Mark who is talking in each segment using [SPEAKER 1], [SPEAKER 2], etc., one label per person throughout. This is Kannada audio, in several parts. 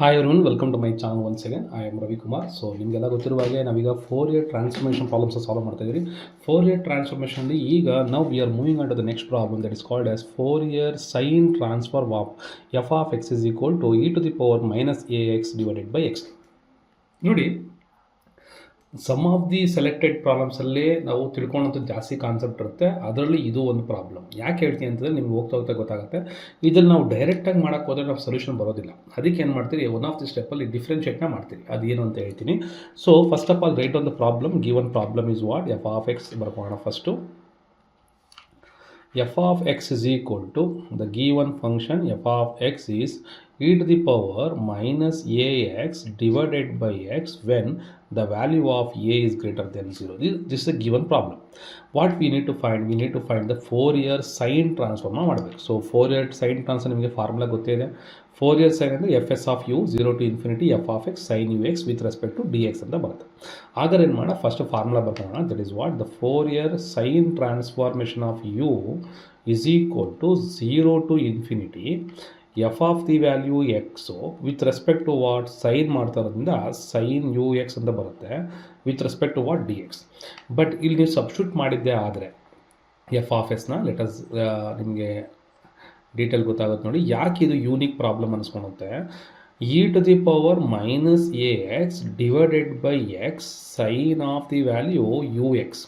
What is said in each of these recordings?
[SPEAKER 1] Hi everyone, welcome to my channel once again. I am Ravikumar. So ನಿಮಗೆಲ್ಲ ಗೊತ್ತಿರುವ ಹಾಗೆ ನಾವೀಗ 4 ಇಯರ್ ಟ್ರಾನ್ಸ್ಫಾರ್ಮೇಷನ್ ಪ್ರಾಬ್ಲಮ್ಸ್ ಸಾಲ್ವ್ ಮಾಡ್ತಾ ಇದ್ದೀವಿ. 4 ಇಯರ್ ಟ್ರಾನ್ಸ್ಫಾರ್ಮೇಷನಲ್ಲಿ ಈಗ ನಾವು we are moving on to the next problem that is called as 4 ಇಯರ್ sine transform of F of X is equal to E to the power minus A X divided by X. ನೋಡಿ, ಸಮ್ ಆಫ್ ದಿ ಸೆಲೆಕ್ಟೆಡ್ ಪ್ರಾಬ್ಲಮ್ಸಲ್ಲಿ ನಾವು ತಿಳ್ಕೊಳ್ಳೋಂಥ ಜಾಸ್ತಿ ಕಾನ್ಸೆಪ್ಟ್ ಇರುತ್ತೆ. ಅದರಲ್ಲಿ ಇದು ಒಂದು ಪ್ರಾಬ್ಲಮ್. ಯಾಕೆ ಹೇಳ್ತೀನಿ ಅಂತಂದರೆ ನಿಮ್ಗೆ ಹೋಗ್ತಾ ಗೊತ್ತಾಗುತ್ತೆ. ಇದನ್ನು ನಾವು ಡೈರೆಕ್ಟಾಗಿ ಮಾಡೋಕ್ಕೆ ಹೋದರೆ ನಾವು ಸೊಲ್ಯೂಷನ್ ಬರೋದಿಲ್ಲ. ಅದಕ್ಕೆ ಏನು ಮಾಡ್ತೀರಿ, ಒನ್ ಆಫ್ ದಿ ಸ್ಟೆಪ್ಪಲ್ಲಿ ಡಿಫ್ರೆನ್ಷಿಯೇಟ್ನ ಮಾಡ್ತೀರಿ. ಅದೇನು ಅಂತ ಹೇಳ್ತೀನಿ. So first of all write on the problem. Given problem is what? F of x ಬರ್ಕೋಣ first. f of x is equal to the given function f of x is e to the power minus ax divided by x when the value of a is greater than 0. This is a given problem. What we need to find? We need to find the Fourier sine transform ಮಾಡಬೇಕು. So Fourier sine transform ನಿಮಗೆ ಫಾರ್ಮುಲಾ ಗೊತ್ತೇ ಇದೆ. Fourier sine ಅಂದರೆ f s of u 0 to infinity f of x sine you x with respect to D x ಅಂತ ಬರುತ್ತೆ. ಹಾಗಾದ್ರೆ ಏನು ಮಾಡೋಣ, ಫಸ್ಟ್ ಫಾರ್ಮುಲಾ ಬರ್ಕೊಳ್ಳೋಣ. That is what? The Fourier sine transformation of u is equal to 0 to infinity f of the value x with respect to what? Sine ಮಾಡ್ತಾ ಇರೋದ್ರಿಂದ ಸೈನ್ ಯು ಎಕ್ಸ್ ಅಂತ ಬರುತ್ತೆ with respect to what? D x. But ಇಲ್ಲಿ ನೀವು ಸಬ್ಸ್ಟಿಟ್ಯೂಟ್ ಮಾಡಿದ್ದೆ ಆದರೆ ಎಫ್ ಆಫ್ ಎಸ್ನ ಲೆಟಸ್ ನಿಮಗೆ ಡೀಟೇಲ್ ಗೊತ್ತಾಗುತ್ತೆ ನೋಡಿ. ಯಾಕೆ ಇದು ಯೂನಿಕ್ ಪ್ರಾಬ್ಲಮ್ ಅನಿಸ್ಕೊಳುತ್ತೆ? E to the power minus A X divided by x sine of the value u x.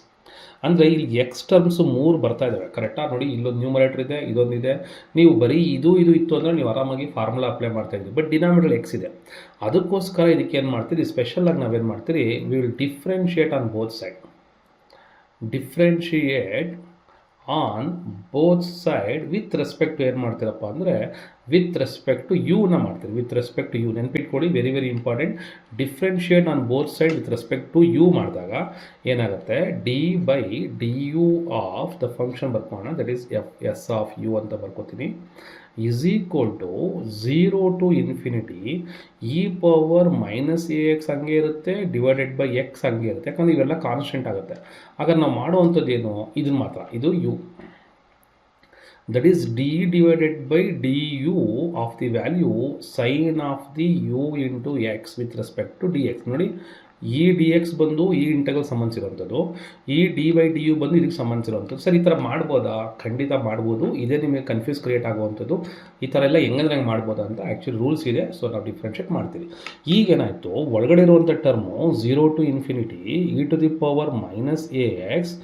[SPEAKER 1] ಅಂದರೆ ಇಲ್ಲಿ ಎಕ್ಸ್ ಟರ್ಮ್ಸು 3 ಬರ್ತಾ ಇದ್ದಾವೆ. ಕರೆಕ್ಟಾಗಿ ನೋಡಿ, ಇಲ್ಲೊಂದು ನ್ಯೂಮರೇಟರ್ ಇದೆ, ಇದೊಂದಿದೆ. ನೀವು ಬರೀ ಇದು ಇತ್ತು ಅಂದರೆ ನೀವು ಆರಾಮಾಗಿ ಫಾರ್ಮುಲಾ ಅಪ್ಲೈ ಮಾಡ್ತಾಯಿದ್ರಿ. ಬಟ್ ಡಿನಾಮಿನೇಟರ್ ಎಕ್ಸ್ ಇದೆ. ಅದಕ್ಕೋಸ್ಕರ ಇದಕ್ಕೆ ಏನು ಮಾಡ್ತೀರಿ, ಸ್ಪೆಷಲಾಗಿ ನಾವೇನು ಮಾಡ್ತೀರಿ, we will differentiate on both side. Differentiate on both side with respect to ಏನು ಮಾಡ್ತೀರಪ್ಪ ಅಂದರೆ ವಿತ್ ರೆಸ್ಪೆಕ್ಟ್ ಟು ಯುನ ಮಾಡ್ತೀರಿ. ವಿತ್ ರೆಸ್ಪೆಕ್ಟ್ ಟು ಯು ನೆನ್ಪಿಟ್ಕೊಳ್ಳಿ, very very important. Differentiate on both side with respect to u ಮಾಡಿದಾಗ ಏನಾಗುತ್ತೆ, d by D you of the function ಬರ್ಕೋಣ. That is f s of you ಅಂತ ಬರ್ಕೋತೀನಿ. Is equal to 0 to infinity e power minus A x ಹಂಗೆ ಇರುತ್ತೆ ಡಿವೈಡೆಡ್ ಬೈ ಎಕ್ಸ್ ಹಂಗೆ ಇರುತ್ತೆ. ಯಾಕಂದರೆ ಇವೆಲ್ಲ ಕಾನ್ಸ್ಟೆಂಟ್ ಆಗುತ್ತೆ. ಹಾಗಾದ್ರೆ ನಾವು ಮಾಡುವಂಥದ್ದು ಏನು, ಇದನ್ನು ಮಾತ್ರ, ಇದು U. That is D divided by D you of the value sine of the U into X with respect to D X. ನೋಡಿ, ಈ ಡಿ ಎಕ್ಸ್ ಬಂದು ಈ ಇಂಟೆಗ್ರಲ್ ಸಂಬಂಧಿಸಿರುವಂಥದ್ದು, ಈ ಡಿ ಬೈ ಡಿ ಯು ಬಂದು ಇದಕ್ಕೆ ಸಂಬಂಧಿಸಿರುವಂಥದ್ದು. ಸರ್, ಈ ಥರ ಮಾಡ್ಬೋದಾ? ಖಂಡಿತ ಮಾಡ್ಬೋದು. ಇದೇ ನಿಮಗೆ ಕನ್ಫ್ಯೂಸ್ ಕ್ರಿಯೇಟ್ ಆಗುವಂಥದ್ದು. ಈ ಥರ ಎಲ್ಲ ಹೆಂಗಂದ್ರೆ ಹೆಂಗೆ ಮಾಡ್ಬೋದಾ ಅಂತ ಆ್ಯಕ್ಚುಲಿ ರೂಲ್ಸ್ ಇದೆ. ಸೊ ನಾವು ಡಿಫ್ರೆನ್ಷಿಯೇಟ್ ಮಾಡ್ತೀವಿ. ಈಗೇನಾಯಿತು, ಒಳಗಡೆ ಇರುವಂಥ term 0 to infinity e to the power minus A X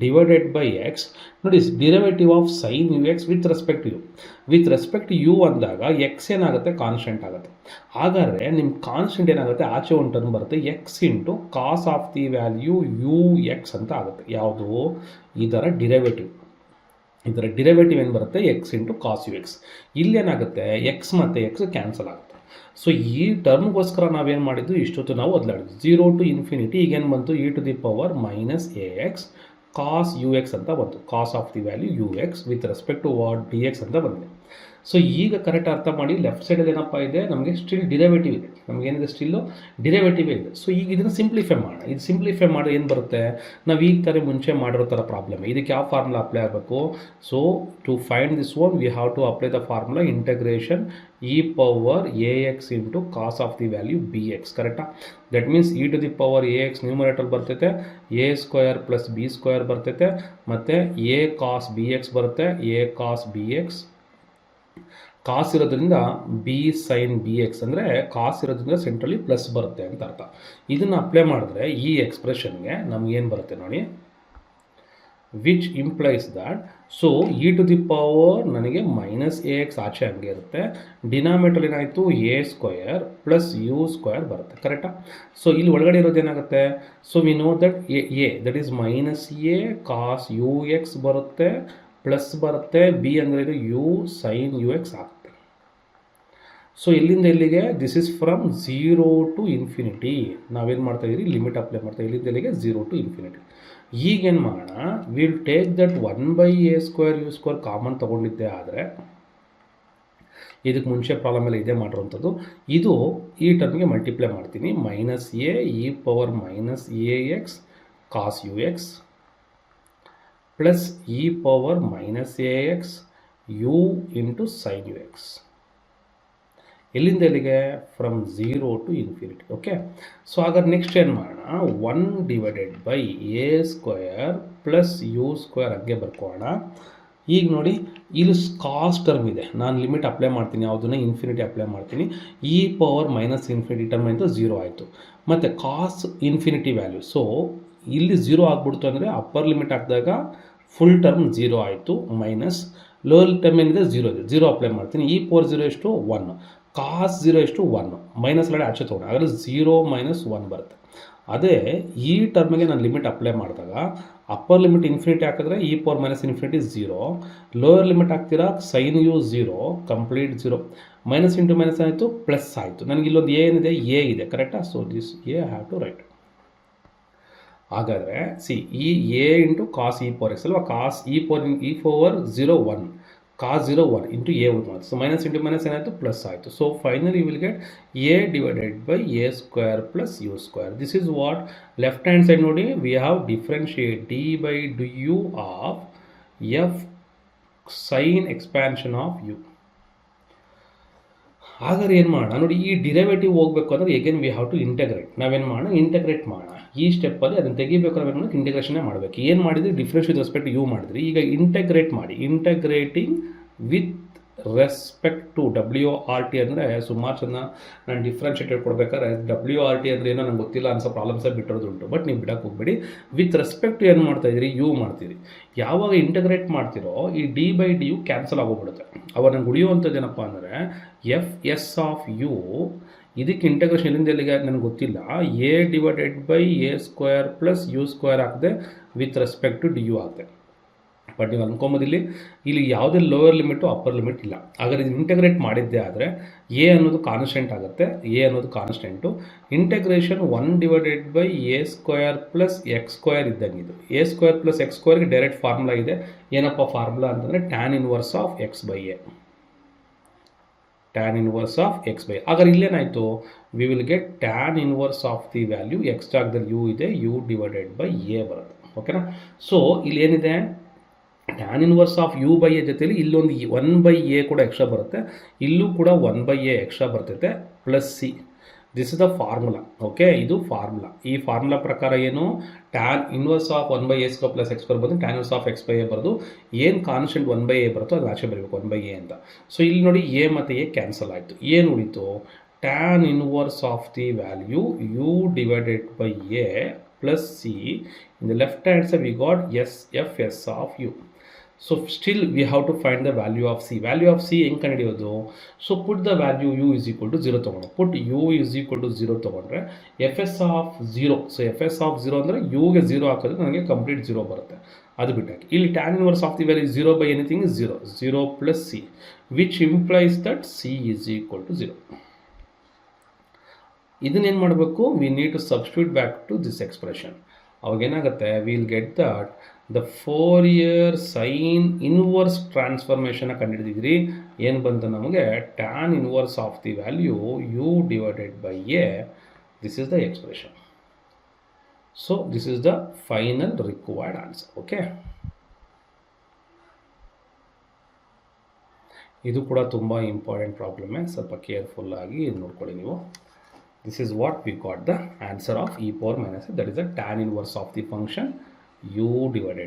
[SPEAKER 1] divided by X. ನೋಡಿ, derivative of sine you x with respect to u. With respect to u ಅಂದಾಗ ಎಕ್ಸ್ ಏನಾಗುತ್ತೆ, ಕಾನ್ಸ್ಟೆಂಟ್ ಆಗುತ್ತೆ. ಹಾಗಾದರೆ ನಿಮ್ಮ ಕಾನ್ಸ್ಟೆಂಟ್ ಏನಾಗುತ್ತೆ, ಆಚೆ ಒಂದು ಟರ್ಮ್ ಬರುತ್ತೆ, x into cos of the value u x ಅಂತ ಆಗುತ್ತೆ. ಯಾವುದು? ಇದರ ಡಿರೈವೇಟಿವ್. ಇದರ ಡಿರೈವೇಟಿವ್ ಏನು ಬರುತ್ತೆ, x into cos you x. ಇಲ್ಲೇನಾಗುತ್ತೆ, ಎಕ್ಸ್ ಮತ್ತು ಎಕ್ಸ್ ಕ್ಯಾನ್ಸಲ್ ಆಗುತ್ತೆ. ಸೊ ಈ ಟರ್ಮ್ಗೋಸ್ಕರ ನಾವೇನು ಮಾಡಿದ್ದು, ಇಷ್ಟೊತ್ತು ನಾವು ಒದಲಾಡಿದ್ವಿ. 0 ಟು ಇನ್ಫಿನಿಟಿ ಈಗೇನು ಬಂತು, e to the power minus A X cos you x ಅಂತ ಬಂತು. Cos of the value u x with respect to what? D x ಅಂತ ಬಂದಿದೆ. ಸೊ ಈಗ ಕರೆಕ್ಟ್ ಅರ್ಥ ಮಾಡಿ, ಲೆಫ್ಟ್ ಸೈಡಲ್ಲಿ ಏನಪ್ಪ ಇದೆ, ನಮಗೆ ಸ್ಟಿಲ್ ಡಿರೈವೇಟಿವ್ ಇದೆ. ನಮಗೇನಿದೆ, ಸ್ಟಿಲ್ಲು ಡಿರೈವೇಟಿವ್ ಇದೆ. ಸೊ ಈಗ ಇದನ್ನು ಸಿಂಪ್ಲಿಫೈ ಮಾಡೋಣ. ಇದು ಸಿಂಪ್ಲಿಫೈ ಮಾಡಿ ಏನು ಬರುತ್ತೆ, ನಾವು ಈಗ ಥರ ಮುಂಚೆ ಮಾಡಿರೋ ಥರ ಪ್ರಾಬ್ಲಮ್. ಇದಕ್ಕೆ ಯಾವ ಫಾರ್ಮುಲಾ ಅಪ್ಲೈ ಆಗಬೇಕು? So to find this one we have to apply the formula integration e power a x into cos of the value b x. ಕರೆಕ್ಟಾ? That means e to the power a x numerator ಬರ್ತೈತೆ, a square plus b square ಬರ್ತೈತೆ, ಮತ್ತು ಎ ಕಾಸ್ ಬಿ ಎಕ್ಸ್ ಬರುತ್ತೆ, a cos b x. Cos ಇರೋದ್ರಿಂದ ಬಿ ಸೈನ್ ಬಿ ಎಕ್ಸ್, ಅಂದರೆ ಕಾಸ್ ಇರೋದ್ರಿಂದ ಸೆಂಟ್ರಲಿ ಪ್ಲಸ್ ಬರುತ್ತೆ ಅಂತ ಅರ್ಥ. ಇದನ್ನು ಅಪ್ಲೈ ಮಾಡಿದ್ರೆ ಈ ಎಕ್ಸ್ಪ್ರೆಷನ್ಗೆ ನಮಗೇನು ಬರುತ್ತೆ ನೋಡಿ, which implies that, so E to the power ನನಗೆ ಮೈನಸ್ ಎ ಎಕ್ಸ್ ಆಚೆ ಹಂಗೆ ಇರುತ್ತೆ, ಡಿನಾಮಿನೇಟರ್ ಏನಾಯಿತು, A square plus U square ಬರುತ್ತೆ. ಕರೆಕ್ಟಾ? ಸೊ ಇಲ್ಲಿ ಒಳಗಡೆ ಇರೋದು ಏನಾಗುತ್ತೆ, so we know that A that is minus A cos you X ಬರುತ್ತೆ, ಪ್ಲಸ್ ಬರುತ್ತೆ, ಬಿ ಅಂದರೆ ಇದು ಯು ಸೈನ್ ಯು ಎಕ್ಸ್ ಆಗುತ್ತೆ. ಸೊ ಎಲ್ಲಿಂದ ಎಲ್ಲಿಗೆ, this is from 0 to infinity. ನಾವೇನು ಮಾಡ್ತಾಯಿದ್ದೀರಿ, ಲಿಮಿಟ್ ಅಪ್ಲೈ ಮಾಡ್ತೀವಿ. ಎಲ್ಲಿಂದ ಎಲ್ಲಿಗೆ, 0 ಟು ಇನ್ಫಿನಿಟಿ. ಈಗೇನು ಮಾಡೋಣ, will take that 1 by A square U square common ತೊಗೊಂಡಿದ್ದೆ ಆದರೆ, ಇದಕ್ಕೆ ಮುಂಚೆ ಪ್ರಾಬ್ಲಮಲ್ಲಿ ಇದೇ ಮಾಡಿರೋಂಥದ್ದು. ಇದು ಈ ಟರ್ಮ್ಗೆ ಮಲ್ಟಿಪ್ಲೈ ಮಾಡ್ತೀನಿ. Minus A E power minus A X cos you X plus E power minus A X U into sine you X. ಎಲ್ಲಿಂದ ಎಲ್ಲಿಗೆ? From 0 to infinity. Okay, so ಹಾಗಾದ್ರೆ ನೆಕ್ಸ್ಟ್ ಏನು ಮಾಡೋಣ? 1/a² ಪ್ಲಸ್ u² ಹಾಗೆ ಬರ್ಕೋಣ. ಈಗ ನೋಡಿ, ಇಲ್ಲಿ ಕಾಸ್ ಟರ್ಮ್ ಇದೆ, ನಾನು ಲಿಮಿಟ್ ಅಪ್ಲೈ ಮಾಡ್ತೀನಿ, ಯಾವುದನ್ನ ಇನ್ಫಿನಿಟಿ ಅಪ್ಲೈ ಮಾಡ್ತೀನಿ. e⁻∞ ಟರ್ಮ್ ಅಂತ 0 ಆಯಿತು. ಮತ್ತು ಕಾಸ್ ಇನ್ಫಿನಿಟಿ ವ್ಯಾಲ್ಯೂ, ಸೊ ಇಲ್ಲಿ 0 ಆಗ್ಬಿಡ್ತು ಅಂದರೆ ಅಪ್ಪರ್ ಲಿಮಿಟ್ ಹಾಕಿದಾಗ ಫುಲ್ ಟರ್ಮ್ 0 ಆಯಿತು, ಮೈನಸ್ ಲೋಯರ್ ಟರ್ಮ್ ಏನಿದೆ 0 ಇದೆ, 0 ಅಪ್ಲೈ ಮಾಡ್ತೀನಿ. e⁻0 ಎಷ್ಟು? 1. ಕಾಸ್ 0 ಎಷ್ಟು? 1. ಮೈನಸ್ ಲಡೆ ಆಚೆ ತೊಗೊಂಡು ಹಾಗಾದ್ರೆ 0 - 1 ಬರುತ್ತೆ. ಅದೇ ಈ ಟರ್ಮಿಗೆ ನಾನು ಲಿಮಿಟ್ ಅಪ್ಲೈ ಮಾಡಿದಾಗ ಅಪ್ಪರ್ ಲಿಮಿಟ್ ಇನ್ಫಿನಿಟಿ ಹಾಕಿದ್ರೆ e⁻∞ 0, ಲೋಯರ್ ಲಿಮಿಟ್ ಹಾಕ್ತೀರಾ sine U 0, complete 0, minus into minus ಆಯಿತು, ಪ್ಲಸ್ ಆಯಿತು. ನನಗೆ ಇಲ್ಲೊಂದು ಏನಿದೆ? ಎ ಇದೆ, ಕರೆಕ್ಟಾ? So this A have to write. ಹಾಗಾದರೆ ಸಿ, ಈ ಎ ಇಂಟು ಕಾಸ್ e⁻x ಅಲ್ವಾ? ಕಾಸ್ e⁻0 1, ಕಾಸ್ 0 1 ಇಂಟು ಎ ಉಳಿದು ಮಾತು. ಸೊ ಮೈನಸ್ ಇಂಟು ಮೈನಸ್ ಏನಾಯಿತು? ಪ್ಲಸ್ ಆಯಿತು. So finally you will get a/a² plus u². This is what left hand side ನೋಡಿ, we have differentiate d/du of f sine expansion of u. ಹಾಗಾದ್ರೆ ಏನು ಮಾಡೋಣ ನೋಡಿ, ಈ ಡಿರೈವೇಟಿವ್ ಹೋಗಬೇಕು ಅಂದರೆ again we have to integrate. ನಾವೇನು ಮಾಡೋಣ? ಇಂಟಗ್ರೇಟ್ ಮಾಡೋಣ. ಈ ಸ್ಟೆಪ್ಪಲ್ಲಿ ಅದನ್ನು ತೆಗಿಬೇಕು, ನಾವೇನು ಮಾಡೋದು? ಇಂಟಗ್ರೇಷನ್ನೇ ಮಾಡಬೇಕು. ಏನು ಮಾಡಿದ್ರಿ? ಡಿಫ್ರೆನ್ಸ್ ವಿತ್ ರೆಸ್ಪೆಕ್ಟ್ ಯು ಮಾಡಿದ್ರಿ. ಈಗ ಇಂಟಗ್ರೇಟ್ ಮಾಡಿ. Integrating with respect to WRT ಅಂದರೆ ಸುಮಾರು ಜನ ನಾನು ಡಿಫ್ರೆನ್ಷಿಯೇಟೆಡ್ ಕೊಡಬೇಕಾದ್ರೆ WRT ಅಂದರೆ ಏನೋ ನಂಗೆ ಗೊತ್ತಿಲ್ಲ ಅನ್ಸೋ ಪ್ರಾಬ್ಲಮ್ಸೇ ಬಿಟ್ಟಿರೋದುಂಟು. ಬಟ್ ನೀವು ಬಿಡಕ್ಕೆ ಹೋಗ್ಬೇಡಿ. ವಿತ್ ರೆಸ್ಪೆಕ್ಟ್ ಏನು ಮಾಡ್ತಾಯಿದ್ರಿ? ಯು ಮಾಡ್ತೀರಿ. ಯಾವಾಗ ಇಂಟಗ್ರೇಟ್ ಮಾಡ್ತಿರೋ ಈ d/du ಕ್ಯಾನ್ಸಲ್ ಆಗೋಗ್ಬಿಡುತ್ತೆ. ಅವಾಗ ನಂಗೆ ಉಳಿಯುವಂಥದ್ದು ಏನಪ್ಪ ಅಂದರೆ ಎಫ್ ಆಫ್ ಯು. ಇದಕ್ಕೆ ಇಂಟಗ್ರೇಷನ್ ಎಲ್ಲಿಂದ ಎಲ್ಲಿಗೆ ನನಗೆ ಗೊತ್ತಿಲ್ಲ. a/a² ಪ್ಲಸ್ u² ಹಾಕಿದೆ, ವಿತ್ ರೆಸ್ಪೆಕ್ಟ್ ಟು du ಹಾಕಿದೆ. ಬಟ್ ನೀವು ಅನ್ಕೊಂಬೋದಿಲ್ಲಿ ಇಲ್ಲಿ ಯಾವುದೇ ಲೋಯರ್ ಲಿಮಿಟು ಅಪ್ಪರ್ ಲಿಮಿಟ್ ಇಲ್ಲ. ಹಾಗಾದ್ರೆ ಇದು ಇಂಟಗ್ರೇಟ್ ಮಾಡಿದ್ದೆ ಆದರೆ ಎ ಅನ್ನೋದು ಕಾನ್ಸ್ಟೆಂಟ್ ಆಗುತ್ತೆ. ಎ ಅನ್ನೋದು constant. Integration 1/a² plus x² ಇದ್ದಂಗೆ ಇದು. a² ಪ್ಲಸ್ x²ಗೆ ಡೈರೆಕ್ಟ್ ಫಾರ್ಮುಲಾ ಇದೆ. ಏನಪ್ಪ ಫಾರ್ಮುಲಾ ಅಂತಂದರೆ tan inverse of x/a. Tan inverse of x/a. ಹಾಗಾದ್ರೆ ಇಲ್ಲೇನಾಯಿತು? We will get tan inverse of the value. X ಜಾಗದಲ್ಲಿ ಯು ಇದೆ, u/a ಬರುತ್ತೆ. ಓಕೆನಾ? ಸೊ ಇಲ್ಲಿ ಏನಿದೆ? ಟ್ಯಾನ್ ಇನ್ವರ್ಸ್ ಆಫ್ u/a ಜೊತೆಲಿ ಇಲ್ಲೊಂದು 1/a ಕೂಡ ಎಕ್ಸ್ಟ್ರಾ ಬರುತ್ತೆ, ಇಲ್ಲೂ ಕೂಡ 1/a ಎಕ್ಸ್ಟ್ರಾ ಬರ್ತೈತೆ, plus C. This is the formula. Okay, ಇದು ಫಾರ್ಮುಲಾ. ಈ ಫಾರ್ಮುಲಾ ಪ್ರಕಾರ ಏನು? Tan inverse of 1/a² plus x² ಬರೋದು, ಟ್ಯಾನ್ ಇನ್ವರ್ಸ್ ಆಫ್ x/a ಬರೋದು. ಏನು ಕಾನ್ಸ್ಟೆಂಟ್ 1/a ಬರುತ್ತೋ ಅದು ಆಚೆ ಬರಬೇಕು, 1/a ಅಂತ. ಸೊ ಇಲ್ಲಿ ನೋಡಿ ಎ ಮತ್ತು ಎ ಕ್ಯಾನ್ಸಲ್ ಆಯಿತು. ಏನು ಉಳಿತು? Tan inverse of the value u/a plus c. In the left hand side we got f of u. So still we have to find the value of c. Value of c ಹೆಂಗೆ ಕಂಡುಹಿಡಿಯೋದು? So put the value u = 0 ತೊಗೊಂಡು, ಪುಟ್ u = 0 ತೊಗೊಂಡ್ರೆ f of 0. So f of 0 ಅಂದರೆ ಯುಗೆ 0 ಹಾಕಿದ್ರೆ ನನಗೆ ಕಂಪ್ಲೀಟ್ 0 ಬರುತ್ತೆ. ಅದು ಬಿಟ್ಟಾಕಿ ಇಲ್ಲಿ tan inverse of the value 0/anything is 0. 0 plus c, which implies that c = 0. ಇದನ್ನೇನು ಮಾಡಬೇಕು? We need to substitute back to this expression. ಅವಾಗೇನಾಗುತ್ತೆ? Will get that the Fourier sine inverse transformation ಕಂಡುಹಿಡಿದಿದ್ರಿ. ಏನು ಬಂತು ನಮಗೆ? Tan inverse of the value u/a. This is the expression. So this is the final required answer. Okay, ಇದು ಕೂಡ ತುಂಬ ಇಂಪಾರ್ಟೆಂಟ್ ಪ್ರಾಬ್ಲಮ್ಮೇ, ಸ್ವಲ್ಪ ಕೇರ್ಫುಲ್ಲಾಗಿ ನೋಡ್ಕೊಳ್ಳಿ ನೀವು. This is what we got the answer of e⁻⁻, that is the tan inverse of the function u/a.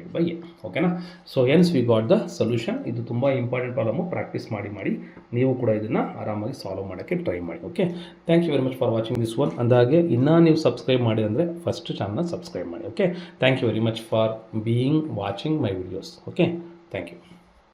[SPEAKER 1] ಓಕೆನಾ? So hence we got the solution. ಇದು ತುಂಬ ಇಂಪಾರ್ಟೆಂಟ್ ಪ್ರಾಬ್ಲಮ್ಮು. ಪ್ರಾಕ್ಟೀಸ್ ಮಾಡಿ ನೀವು ಕೂಡ ಇದನ್ನು ಆರಾಮಾಗಿ ಸಾಲ್ವ್ ಮಾಡೋಕ್ಕೆ ಟ್ರೈ ಮಾಡಿ. Okay, thank you very much for watching this one. ಅಂದಾಗೆ ಇನ್ನೂ ನೀವು ಸಬ್ಸ್ಕ್ರೈಬ್ ಮಾಡಿದರೆ ಫಸ್ಟ್ ಚಾನಲ್ನ ಸಬ್ಸ್ಕ್ರೈಬ್ ಮಾಡಿ. Okay, thank you very much for watching my videos. Okay, thank you.